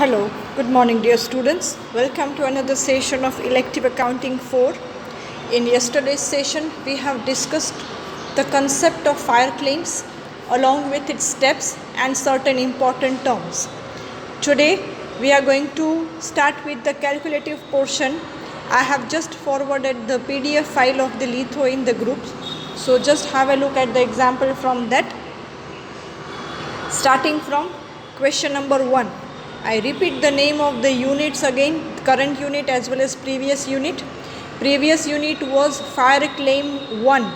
Hello, good morning dear students. Welcome to another session of Elective Accounting 4. In yesterday's session, we have discussed the concept of fire claims along with its steps and certain important terms. Today, we are going to start with the calculative portion. I have just forwarded the PDF file of the litho in the group. So just have a look at the example from that. Starting from question number 1. I repeat the name of the units again, current unit as well as previous unit. Previous unit was fire claim 1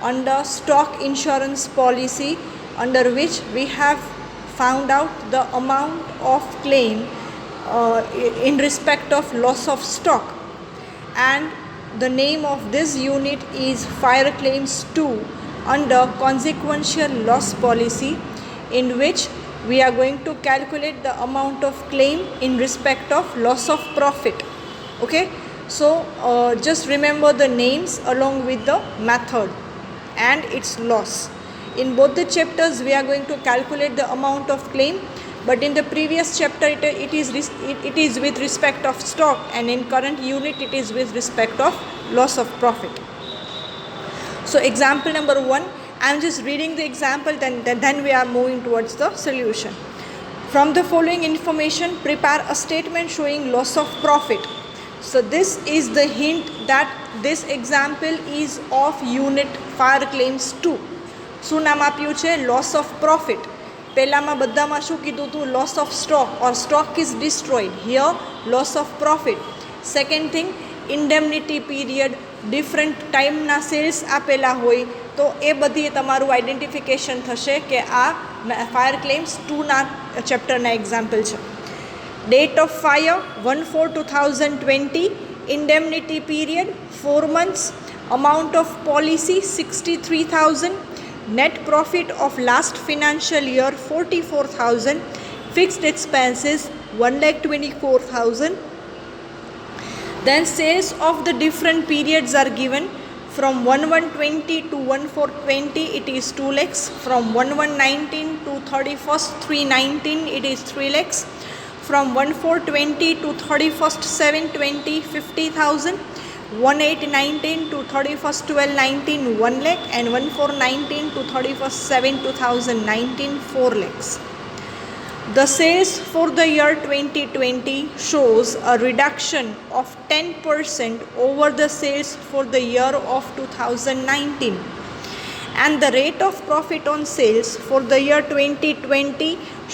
under stock insurance policy, under which we have found out the amount of claim in respect of loss of stock, and the name of this unit is fire claims 2 under consequential loss policy, in which we are going to calculate the amount of claim in respect of loss of profit. Okay, so just remember the names along with the method and its loss. In both the chapters we are going to calculate the amount of claim, but in the previous chapter it is with respect of stock, and in current unit it is with respect of loss of profit. So example number 1, I am just reading the example, then we are moving towards the solution. From the following information, prepare a statement showing loss of profit. So this is the hint that this example is of unit fire claims 2. શું નામ આપ્યું છે? Loss of profit. પહેલામાં બધામાં શું કીધું હતું? Loss of stock or stock is destroyed. Here loss of profit. Second thing, indemnity period, different ટાઈમના સેલ્સ આપેલા હોય તો એ બધી તમારું આઈડેન્ટિફિકેશન થશે કે આ ફાયર ક્લેમ્સ 2ના ચેપ્ટરના એક્ઝામ્પલ છે. Date of fire 1/4/2020, indemnity period 4 months, amount of policy 63,000, net profit of last financial year 44,000, fixed expenses 1,24,000. Then sales of the different periods are given. From 1/1/20 to 1/4/20 it is 2 lakhs. From 1/1/19 to 31st 3/19 it is 3 lakhs. From 1/4/20 to 31st 7/20 50,000. 1/8/19 to 31st 12/19 1 lakh, and 1/4/19 to 31st 7/2019 4 lakhs. The sales for the year 2020 shows a reduction of 10% over the sales for the year of 2019, and the rate of profit on sales for the year 2020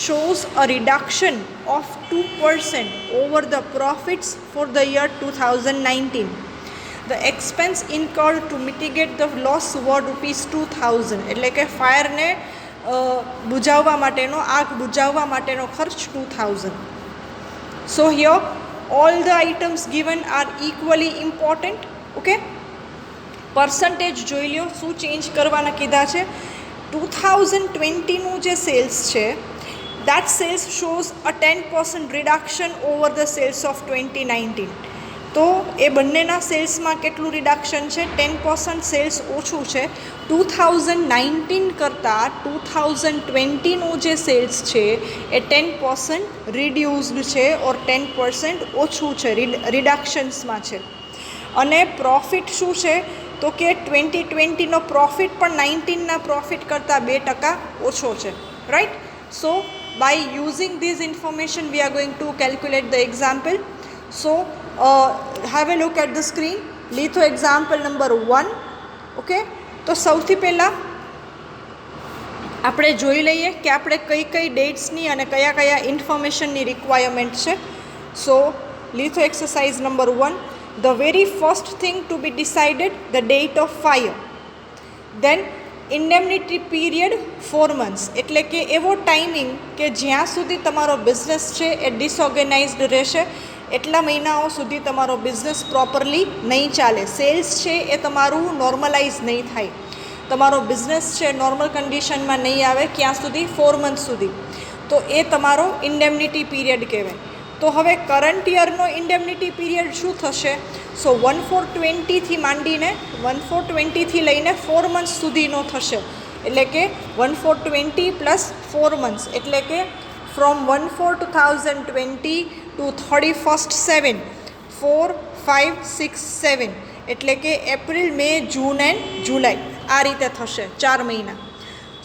shows a reduction of 2% over the profits for the year 2019. The expense incurred to mitigate the loss were ₹2,000. એટલે કે ફાયરને બુઝાવવા માટેનો, આગ બુઝાવવા માટેનો ખર્ચ 2,000. So here all the items given are equally important. Okay, percentage જોઈ લ્યો શું change કરવાના કીધા છે. 2020નું જે સેલ્સ છે, that sales shows a 10% reduction over the sales of 2019. તો એ બંનેના સેલ્સમાં કેટલું રિડક્શન છે? 10% સેલ્સ ઓછું છે. 2019 કરતાં 2020નું જે સેલ્સ છે એ 10% રિડ્યુઝડ છે ઓર 10% ઓછું છે, રિડક્શન્સમાં છે. અને પ્રોફિટ શું છે? તો કે 2020નો પ્રોફિટ પણ 19ના પ્રોફિટ કરતાં 2% ઓછો છે. Right? So by using this information we are going to calculate the example. So have a look at the screen. Litho example number 1. Okay, તો સૌથી પહેલાં આપણે જોઈ લઈએ કે આપણે કઈ કઈ ડેટ્સની અને કયા કયા ઇન્ફોર્મેશનની રિક્વાયરમેન્ટ છે. સો litho exercise number 1. The very first thing to be decided, the date of fire. Then indemnity period 4 months. એટલે કે એવો ટાઈમિંગ કે જ્યાં સુધી તમારો બિઝનેસ છે એ ડિસઓર્ગેનાઇઝડ રહેશે, એટલા મહિનાઓ સુધી તમારો બિઝનેસ પ્રોપરલી નહીં ચાલે. સેલ્સ છે એ તમારું નોર્મલાઇઝ નહીં થાય, તમારો બિઝનેસ છે નોર્મલ કન્ડિશનમાં નહીં આવે ક્યાં સુધી? 4 months સુધી. તો એ તમારો ઇન્ડેમનિટી પીરિયડ કહેવાય. તો હવે કરંટ યરનો ઇન્ડેમનિટી પીરિયડ શું થશે? સો 1/4/20થી માંડીને 1/4/20થી લઈને 4 months સુધીનો થશે. એટલે કે 1/4/20 + 4 months એટલે કે from 1/4/2020 to 31/7, 4, 5, 6, 7 એટલે કે એપ્રિલ, મે, જૂન એન્ડ જુલાઈ આ રીતે થશે 4 મહિના.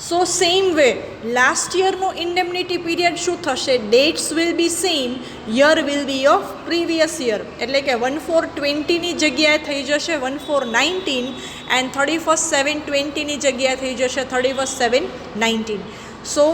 સો સેમ વે લાસ્ટ યરનો ઇન્ડેમનિટી પીરિયડ શું થશે? Dates will be same, year will be of previous year એટલે કે 1/4/20ની જગ્યાએ થઈ જશે 1/4/19 એન્ડ 31/7/20ની જગ્યાએ થઈ જશે 31/7/19. સો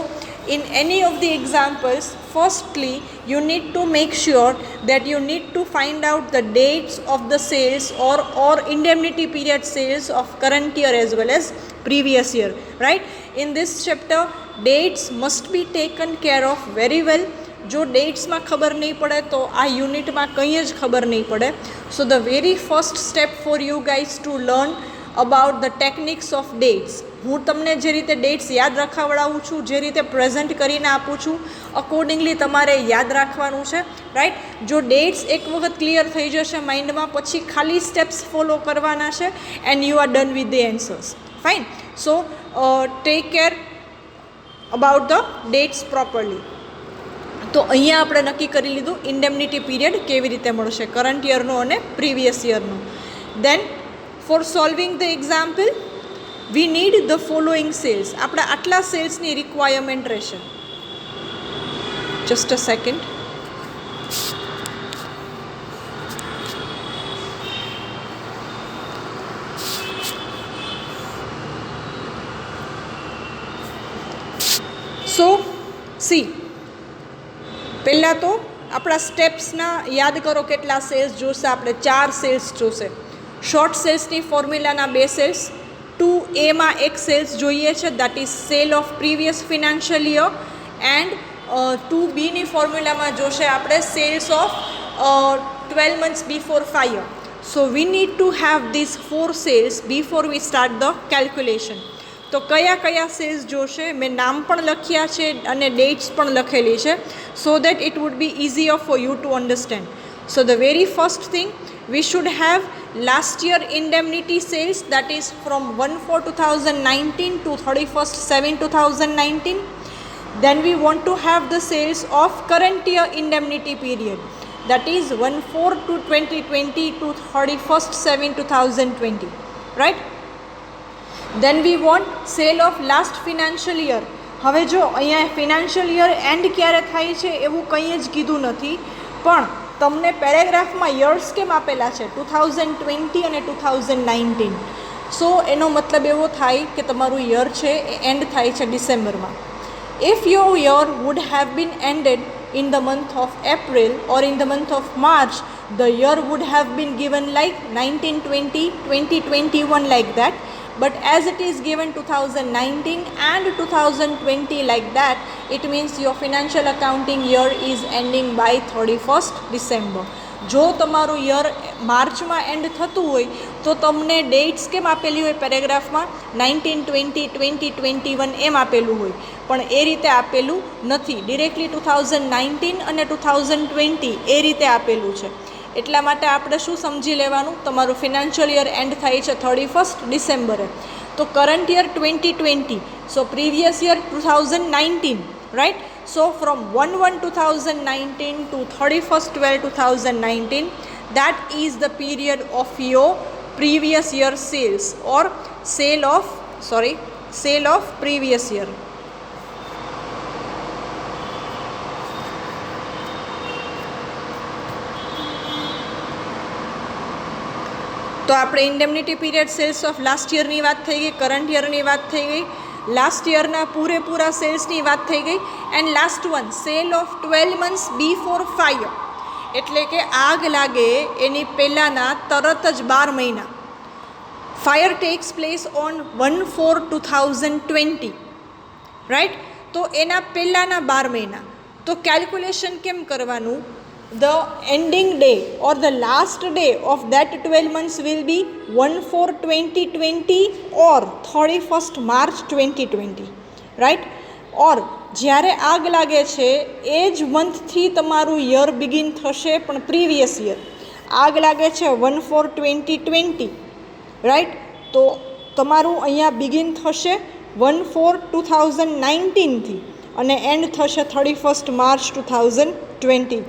in any of the examples, firstly you need to make sure that you need to find out the dates of the sales or indemnity period sales of current year as well as previous year, right? In this chapter dates must be taken care of very well. જો ડેટ્સમાં ખબર નહીં પડે તો આ યુનિટમાં કંઈ જ ખબર નહીં પડે. So the very first step for you guys to learn about the techniques of dates. હું તમને જે રીતે ડેટ્સ યાદ રખાવડાવું છું, જે રીતે પ્રેઝન્ટ કરીને આપું છું, અકોર્ડિંગલી તમારે યાદ રાખવાનું છે, રાઈટ? જો ડેટ્સ એક વખત ક્લિયર થઈ જશે માઇન્ડમાં, પછી ખાલી સ્ટેપ્સ ફોલો કરવાના છે and you are done with the answers. Fine. So take care about the dates properly. તો અહીંયા આપણે નક્કી કરી લીધું ઇન્ડેમનિટી પીરિયડ કેવી રીતે મળશે, કરંટ યરનો અને પ્રીવિયસ યરનો. Then for solving the example we need the following sales. આપણા આટલા સેલ્સની રિક્વાયરમેન્ટ રહેશે. Just a second. So see, પહેલાં તો આપણા સ્ટેપ્સના યાદ કરો કેટલા સેલ્સ જોશે. આપણે 4 સેલ્સ જોશે. શોર્ટ સેલ્સની ફોર્મ્યુલાના 2 સેલ્સ, 2A એક સેલ્સ જોઈએ છે, that is sale of previous financial year, and 2Bની ફોર્મ્યુલામાં જોશે આપણે sales of 12 months before fire. So we need to have this 4 sales before we start the calculation. તો કયા કયા સેલ્સ જોશે મેં નામ પણ લખ્યા છે અને ડેટ્સ પણ લખેલી છે, so that it would be easier for you to understand. So the very first thing we should have last year indemnity sales, that is from 1/4/2019 to 31/7/2019. Then we want to have the sales of current year indemnity period, that is 1/4/2020 to 31/7/2020, right? Then we want sale of last financial year. હવે જો અહીંયા financial year and ક્યારે થાય છે એવું કંઈ જ કીધું નથી, પણ તમને પેરેગ્રાફમાં યર્સ કેમ આપેલા છે 2020 અને 2019. સો એનો મતલબ એવો થાય કે તમારું યર છે એ એન્ડ થાય છે ડિસેમ્બરમાં. If your year would have been ended in the month of April or in the month of March, the year would have been given like 1920, 2021 like that. But as it is given 2019 and 2020 like that, it means your financial accounting year is ending by 31st December. જો તમારું year માર્ચમાં and થતું હોય તો તમને dates કેમ આપેલી હોય પેરેગ્રાફમાં 1920, 2021 એમ આપેલું હોય, પણ એ રીતે આપેલું નથી. ડિરેક્ટલી 2019 અને 2020 એ રીતે આપેલું છે. એટલા માટે આપણે શું સમજી લેવાનું, તમારું ફિનાન્શિયલ યર એન્ડ થાય છે 31st ડિસેમ્બરે. તો current year 2020, so previous year 2019, right? So from 1/1/2019 to 31/12/2019, that is the period of your previous year sales or sale of previous year. તો આપણે ઇન્ડેમનિટી પીરિયડ સેલ્સ ઓફ લાસ્ટ યરની વાત થઈ ગઈ, current યરની વાત થઈ ગઈ, લાસ્ટ યરના પૂરેપૂરા સેલ્સની વાત થઈ ગઈ, and last one cell of 12 months before fire, એટલે કે આગ લાગે એની પહેલાંના તરત જ 12 મહિના. Fire tax place on 1/4/2020, right? તો એના પહેલાંના 12 મહિના. તો કેલ્ક્યુલેશન કેમ કરવાનું? The ending day or the last day of that 12 months will be 1/4/2020 or 31st March 2020, right? or જ્યારે આગ લાગે છે એ જ મંથથી તમારું યર બિગિન થશે, પણ પ્રીવિયસ યર. આગ લાગે છે 1/4/2020, રાઈટ? તો તમારું અહીંયા બિગિન થશે 1/4/2019થી, અને એન્ડ થશે 31st March 2020.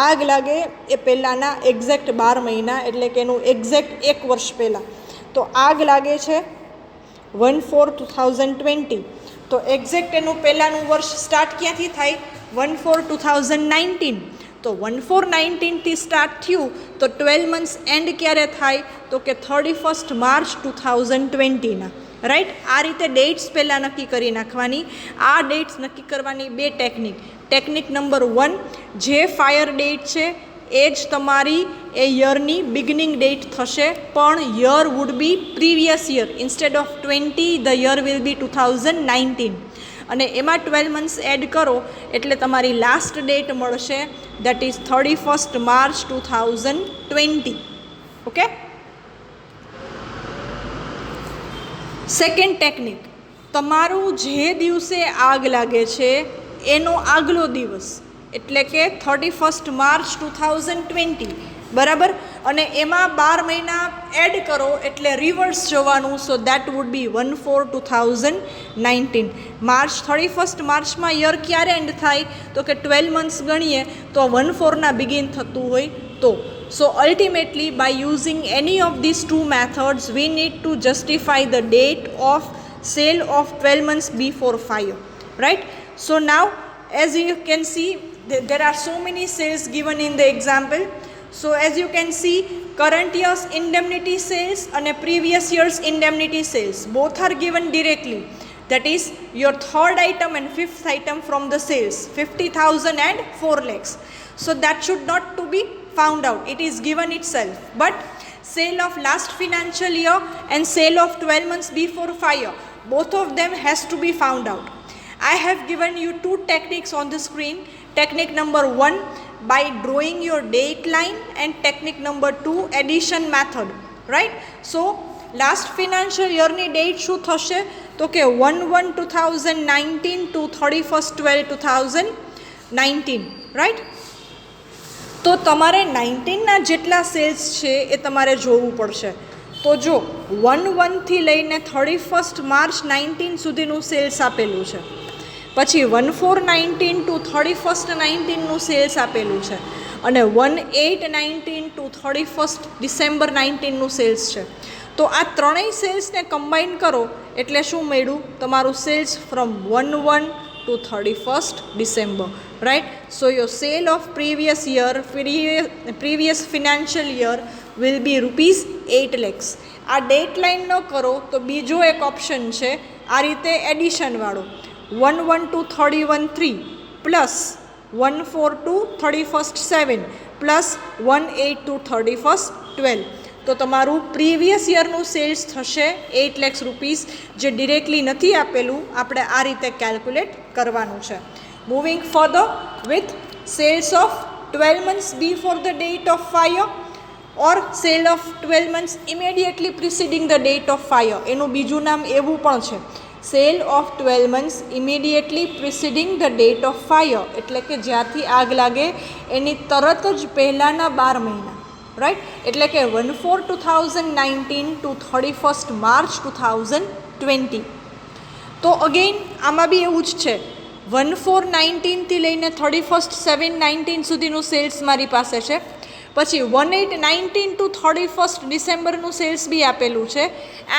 આગ લાગે એ પહેલાંના એક્ઝેક્ટ 12 મહિના, એટલે કે એનું એક્ઝેક્ટ 1 વર્ષ પહેલાં. તો આગ લાગે છે 1/4/2020. તો એક્ઝેક્ટ એનું પહેલાંનું વર્ષ સ્ટાર્ટ ક્યાંથી થાય? 1/4/2019. તો 1/4/19થી સ્ટાર્ટ થયું તો 12 મંથ્સ એન્ડ ક્યારે થાય? તો કે 31st March 2020ના. રાઈટ? આ રીતે ડેટ્સ પહેલાં નક્કી કરી નાખવાની. આ ડેટ્સ નક્કી કરવાની બે ટેકનિક. ટેકનિક નંબર 1, જે ફાયર ડેટ છે એ જ તમારી એ યરની બિગિનિંગ ડેટ થશે, પણ year would be previous year. Instead of 20 the year will બી 2019. અને એમાં 12 મંથ્સ એડ કરો એટલે તમારી લાસ્ટ ડેટ મળશે, that is 31st March 2020. Okay? Second technique, તમારું જે દિવસે આગ લાગે છે એનો આગલો દિવસ, એટલે કે 31st March 2020, બરાબર? અને એમાં 12 મહિના એડ કરો એટલે રિવર્સ જવાનું. So that would be 1/4/2019. March 31st માર્ચમાં યર ક્યારે એન્ડ થાય? તો કે 12 મંથ્સ ગણીએ તો 1/4ના બિગિન થતું હોય તો. So ultimately, by using any of these two methods, we need to justify the date of sale of 12 months before fire, right? So now, as you can see, there are so many sales given in the example. So as you can see, current year's indemnity sales and previous year's indemnity sales, both are given directly. That is your third item and fifth item from the sales, 50,000 and 4 lakhs. So that should not to be found out, it is given itself. But sale of last financial year and sale of 12 months before fire, both of them has to be found out. I have given you two techniques on the screen. Technique number 1, by drawing your date line, and technique number 2, addition method, right? So last financial year ni date શું થશે? તો કે 1/1/2019 to 31st 12/2019, right? તો તમારે 19ના જેટલા cells છે એ તમારે જોવું પડશે. તો જો 1/1થી લઈને 31st March 19 સુધીનું સેલ્સ આપેલું છે, પછી 1/4/19 to 31st 19નું સેલ્સ આપેલું છે, અને 1/8/19 to 31st December 19નું સેલ્સ છે. તો આ ત્રણેય સેલ્સને કમ્બાઈન કરો એટલે શું મળ્યું? તમારું cells from 1/1 to 31st December, right? So your sale of previous year, previous financial year will be rupees 8 lakhs. આ ડેટ લાઇન ન કરો તો બીજો એક ઓપ્શન છે આ રીતે એડિશન વાળો, 1/1 to 31/3 plus 1/4 to 31st 7 plus 1/8 to 31st 12. તો તમારું પ્રીવિયસ યરનું સેલ્સ થશે 8 lakhs રૂપીસ, જે ડિરેક્ટલી નથી આપેલું, આપણે આ રીતે કેલ્ક્યુલેટ કરવાનું છે. Moving further with sales of 12 months before the date of fire or sale of 12 months immediately preceding the date of fire. એનું બીજું નામ એવું પણ છે, sale of 12 months immediately preceding the date of fire, એટલે કે જ્યાંથી આગ લાગે એની તરત જ પહેલાંના 12 મહિના, રાઈટ? એટલે કે 1/4/2019 to 31st March 2020. તો અગેઇન આમાં બી એવું જ છે, 1/4/19થી લઈને 31st 7/19 સુધીનું સેલ્સ મારી પાસે છે, પછી 1/8/19 to 31st ડિસેમ્બરનું સેલ્સ બી આપેલું છે,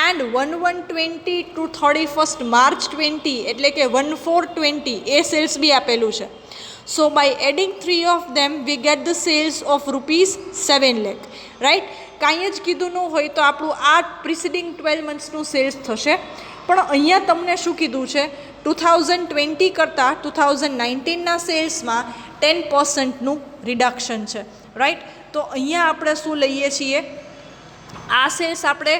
એન્ડ 1/1/20 to 31st March 20, એટલે કે 1/4/20 એ સેલ્સ બી આપેલું છે. So by adding 3 of them we get the sales of rupees 7 lakh, right? કાંઈ જ કીધું ન હોય તો આપણું આ પ્રિસીડિંગ 12 મંથ્સનું સેલ્સ થશે. પણ અહીંયા તમને શું કીધું છે? 2020 કરતાં 2019ના સેલ્સમાં 10%નું રિડક્શન છે, રાઈટ? તો અહીંયા આપણે શું લઈએ છીએ? આ સેલ્સ આપણે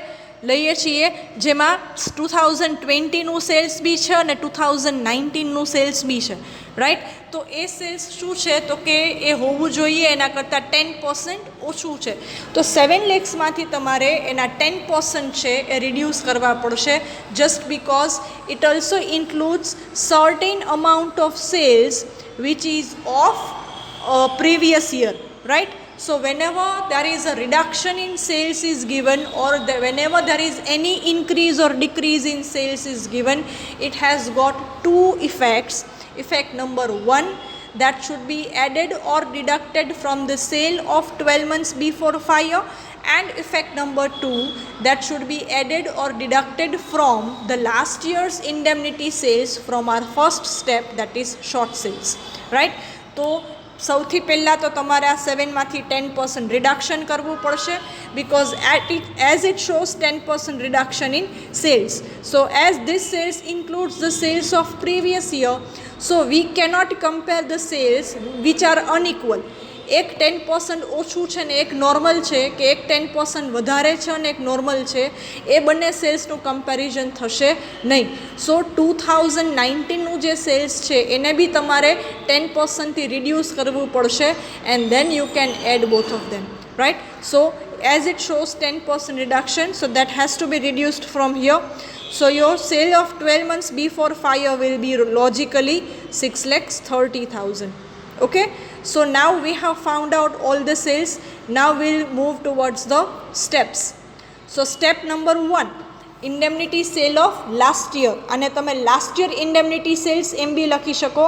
લઈએ છીએ જેમાં 2020નું સેલ્સ બી છે અને 2019નું સેલ્સ બી છે, રાઈટ? તો એ સેલ્સ શું છે? તો કે એ હોવું જોઈએ એના કરતાં 10% ઓછું છે. તો 7 lakhsમાંથી તમારે એના 10% છે એ રિડ્યુસ કરવા પડશે, just because it also includes certain amount of sales which is of previous year, right? So whenever there is a reduction in sales is given, or whenever there is any increase or decrease in sales is given, it has got two effects. effect number 1, that should be added or deducted from the sale of 12 months before fire, and effect number 2, that should be added or deducted from the last year's indemnity sales from our first step, that is short sales, right? તો સૌથી પહેલાં તો તમારે આ 7માંથી 10% reduction કરવું પડશે, because as it shows 10% reduction in sales. So as this sales includes the sales of previous year, so we cannot compare the sales which are unequal. એક 10% ઓછું છે ને એક નોર્મલ છે, કે એક 10% વધારે છે અને એક નોર્મલ છે, એ બંને સેલ્સનું કમ્પેરિઝન થશે નહીં. સો 2019નું જે સેલ્સ છે એને બી તમારે 10%થી રિડ્યુસ કરવું પડશે, and then you can add both of them, right? So as it shows 10% reduction, so that has to be reduced from here. So your sale of 12 months before fire will be logically 6,30,000. Okay, so now we have found out all the sales. Now we'll move towards the steps. So step number 1, indemnity sale of last year. અને તમે last year indemnity sales એમ બી લખી શકો.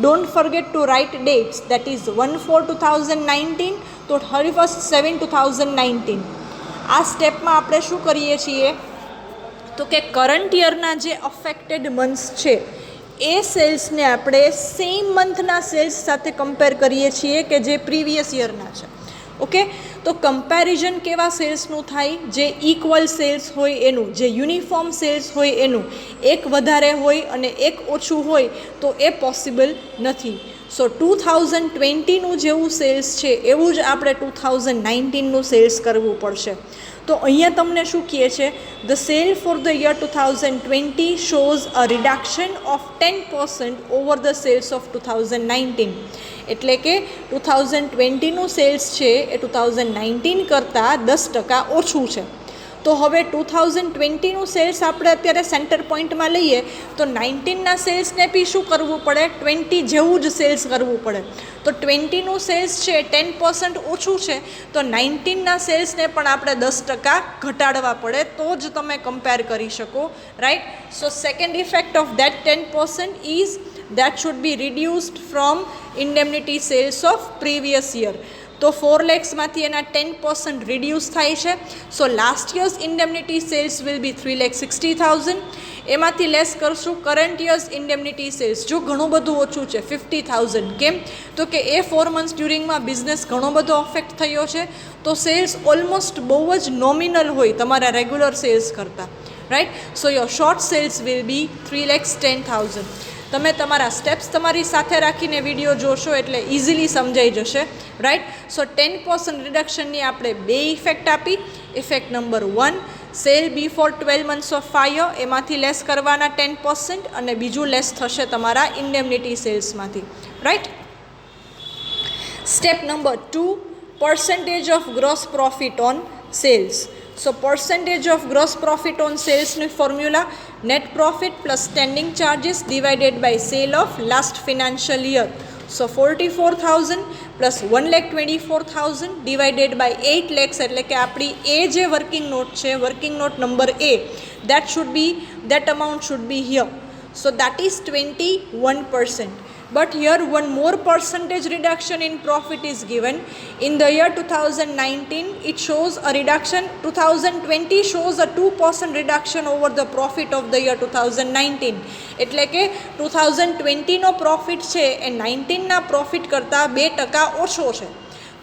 Don't forget to write dates, that is 1/4/2019 to 31/7/2019. આ સ્ટેપમાં આપણે શું કરીએ છીએ તો કે કરંટ યરના જે અફેક્ટેડ મંથ્સ છે એ સેલ્સને આપણે સેમ મંથના સેલ્સ સાથે કમ્પેર કરીએ છીએ કે જે પ્રીવિયસ યરના છે. ઓકે, તો કમ્પેરિઝન કેવા સેલ્સનું થાય? જે ઇક્વલ સેલ્સ હોય એનું, જે યુનિફોર્મ સેલ્સ હોય એનું. એક વધારે હોય અને એક ઓછું હોય તો એ પોસિબલ નથી. સો 2020નું જેવું સેલ્સ છે એવું જ આપણે 2019નું સેલ્સ કરવું પડશે. તો અહીંયા તમને શું કહે છે? The sale for the year 2020 shows a reduction of 10% over the sales of 2019. એટલે કે 2020નું સેલ્સ છે એ 2019 કરતાં 10% ઓછું છે. તો હવે 2020નું સેલ્સ આપણે અત્યારે સેન્ટર પોઈન્ટમાં લઈએ તો 19ના સેલ્સને બી શું કરવું પડે? 20 જેવું જ સેલ્સ કરવું પડે. તો 20નું સેલ્સ છે 10% ઓછું છે, તો 19ના સેલ્સને પણ આપણે 10% ઘટાડવા પડે, તો જ તમે કમ્પેર કરી શકો, right? So second effect of that 10% is that should be reduced from indemnity sales of previous year. તો 4 lakhsમાંથી એના 10% રિડ્યુસ થાય છે. So last years indemnity sales will be 3,60,000. એમાંથી લેસ કરશું કરંટ યર્સ ઇન્ડેમનિટી સેલ્સ. જો ઘણું બધું ઓછું છે 50,000. કેમ? તો કે એ 4 months ડ્યુરિંગમાં બિઝનેસ ઘણો બધો અફેક્ટ થયો છે, તો સેલ્સ ઓલમોસ્ટ બહુ જ નોમિનલ હોય તમારા રેગ્યુલર સેલ્સ કરતાં, right? So your short sales will be 3,10,000. તમે તમારા સ્ટેપ્સ તમારી સાથે રાખીને વિડીયો જોશો એટલે ઇઝીલી સમજાઈ જશે, રાઈટ? સો 10% રિડક્શનની આપણે 2 ઇફેક્ટ આપી. Effect number 1, sale before 12 months of fire, એમાંથી લેસ કરવાના 10%, અને બીજું લેસ થશે તમારા ઇન્ડેમનિટી સેલ્સમાંથી, right? Step number 2, percentage of gross profit on sales. So percentage of gross profit on sales ની formula, net profit plus standing charges divided by sale of last financial year. So 44,000 plus 1,24,000 divided by 8 lakhs, એટલે કે આપણી એ જે working note છે, working note number A, that amount should be here. So that is 21%. But here one more percentage reduction in profit is given. In the year 2019 it shows a reduction, 2020 shows a 2% reduction over the profit of the year 2019. એટલે કે 2020નો profit છે એ 19ના profit કરતાં 2% ઓછો છે.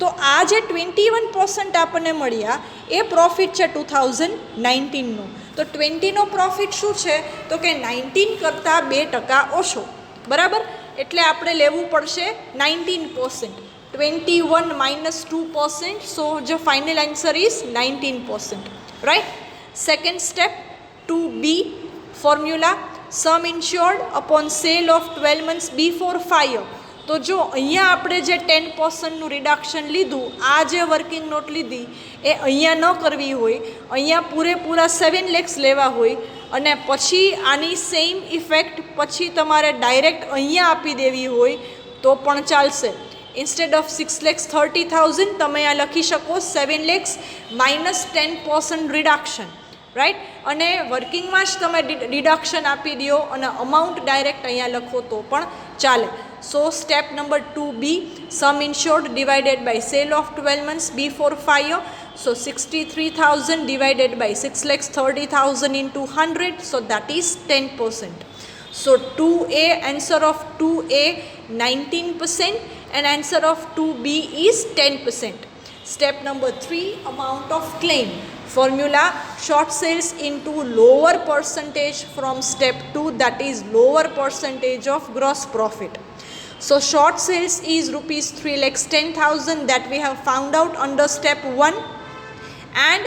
તો આ જે 21% આપણને મળ્યા એ પ્રોફિટ છે 2019નો. તો 20નો પ્રોફિટ શું છે? તો કે 19 કરતાં 2% ઓછો, બરાબર? એટલે આપણે લેવું પડશે 19%. 21 minus 2%, so the final answer is 19%, right? Second step, 2B formula, sum insured upon sale of 12 months before fire. તો જો અહીંયા આપણે જે 10%નું રિડક્શન લીધું, આ જે વર્કિંગ નોટ લીધી એ અહીંયા ન કરવી હોય, અહીંયા પૂરેપૂરા 7 lakhs લેવા હોય, અને પછી આની સેમ ઇફેક્ટ પછી તમારે ડાયરેક્ટ અહીંયા આપી દેવી હોય તો પણ ચાલશે. ઇન્સ્ટેડ ઓફ 6,30,000 તમે આ લખી શકો 7 lakhs minus 10% રિડક્શન, રાઈટ? અને વર્કિંગમાં જ તમે ડિડક્શન આપી દો અને અમાઉન્ટ ડાયરેક્ટ અહીંયા લખો તો પણ ચાલે. So step number 2B, sum insured divided by sale of 12 months before fire. So 63,000 divided by 6,30,000 into 100, so that is 10%. So 2A, answer of 2A 19% and answer of 2B is 10%. Step number 3, amount of claim. Formula, short sales into lower percentage from step 2, that is lower percentage of gross profit. So short sales is rupees 3,10,000 that we have found out under step 1, and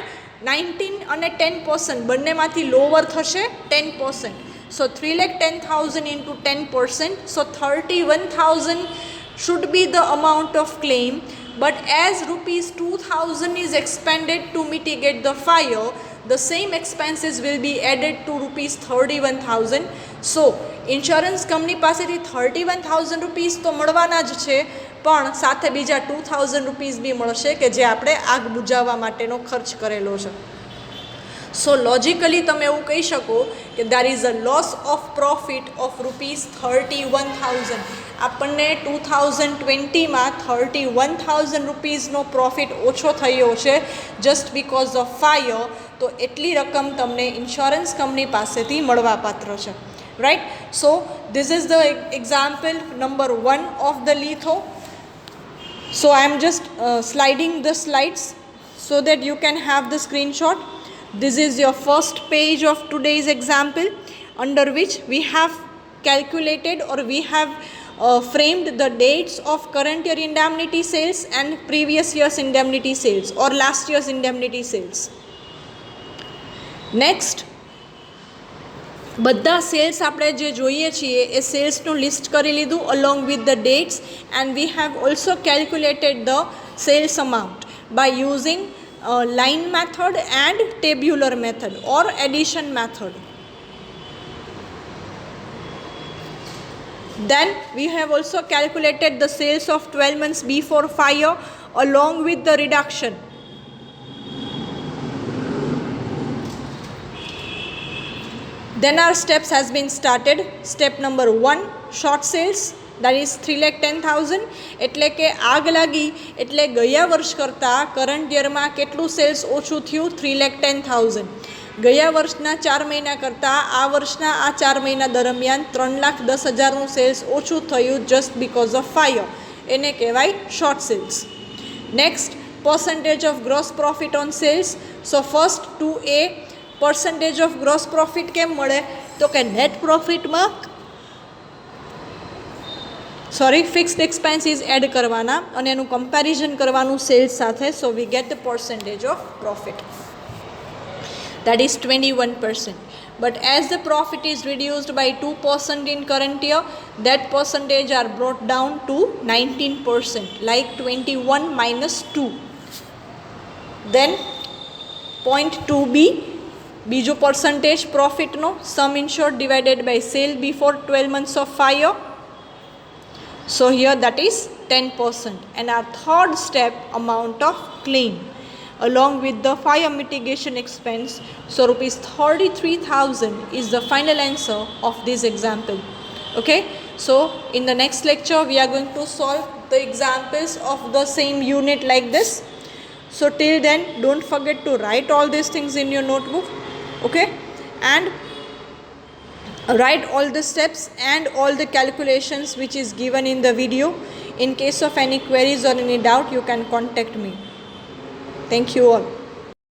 19 અને 10% બંનેમાંથી lower થશે 10%. So 3,10,000 into 10%, so 31,000 should be the amount of claim, but as rupees 2,000 is expended to mitigate the fire, the same expenses will be added to rupees 31,000. So insurance company પાસેથી 31,000 rupees તો મળવાના જ છે, પણ સાથે બીજા 2,000 rupees બી મળશે કે જે આપણે આગ બુઝાવવા માટેનો ખર્ચ કરેલો છે. સો લોજિકલી તમે એવું કહી શકો કે there is a loss of profit of rupees 31,000. આપણને 2020માં 31,000 રૂપીસનો પ્રોફિટ ઓછો થયો છે જસ્ટ બિકોઝ ઓફ ફાયર. તો એટલી રકમ તમને ઇન્સ્યોરન્સ કંપની પાસેથી મળવાપાત્ર છે. Right, so this is the example number 1 of the litho. So I am just sliding the slides so that you can have the screenshot. This is your first page of today's example, under which we have calculated or we have framed the dates of current year indemnity sales and previous year's indemnity sales or last year's indemnity sales. Next, બધા sales આપણે જે જોઈએ છીએ એ સેલ્સનું list કરી લીધું along with the dates, and we have also calculated the sales amount by using line method and tabular method or addition method. Then we have also calculated the sales of 12 months before fire along with the reduction. Then our steps has been started. Step number 1, short sales, that is 3,10,000. એટલે કે આગ લાગી એટલે ગયા વર્ષ કરતાં current યરમાં કેટલું cells ઓછું થયું? 3,10,000. ગયા વર્ષના 4 મહિના કરતાં આ વર્ષના આ 4 મહિના દરમિયાન 3,10,000નું સેલ્સ ઓછું થયું જસ્ટ બિકોઝ ઓફ ફાયર. એને કહેવાય short sales. Next, percentage of gross profit on sales. So first 2A, percentage of gross profit કેમ મળે? તો કે નેટ પ્રોફિટમાં ફિક્સ્ડ એક્સપેન્સીસ એડ કરવાના અને એનું કમ્પેરિઝન કરવાનું સેલ્સ સાથે. So we get the percentage of profit, that is 21%. But as the profit is reduced by 2% in current year, that percentage are brought down to 19%, like 21 minus 2. Then point 2B, બીજો percentage પ્રોફિટનો, sum insured divided by sale before 12 months of fire. So here that is 10%. And our third step, amount of claim along with the fire mitigation expense. So rupees 33,000 is the final answer of this example. Okay, so in the next lecture we are going to solve the examples of the same unit like this. So till then, don't forget to write all these things in your notebook. Okay, and write all the steps and all the calculations which is given in the video. In case of any queries or any doubt, you can contact me. Thank you all.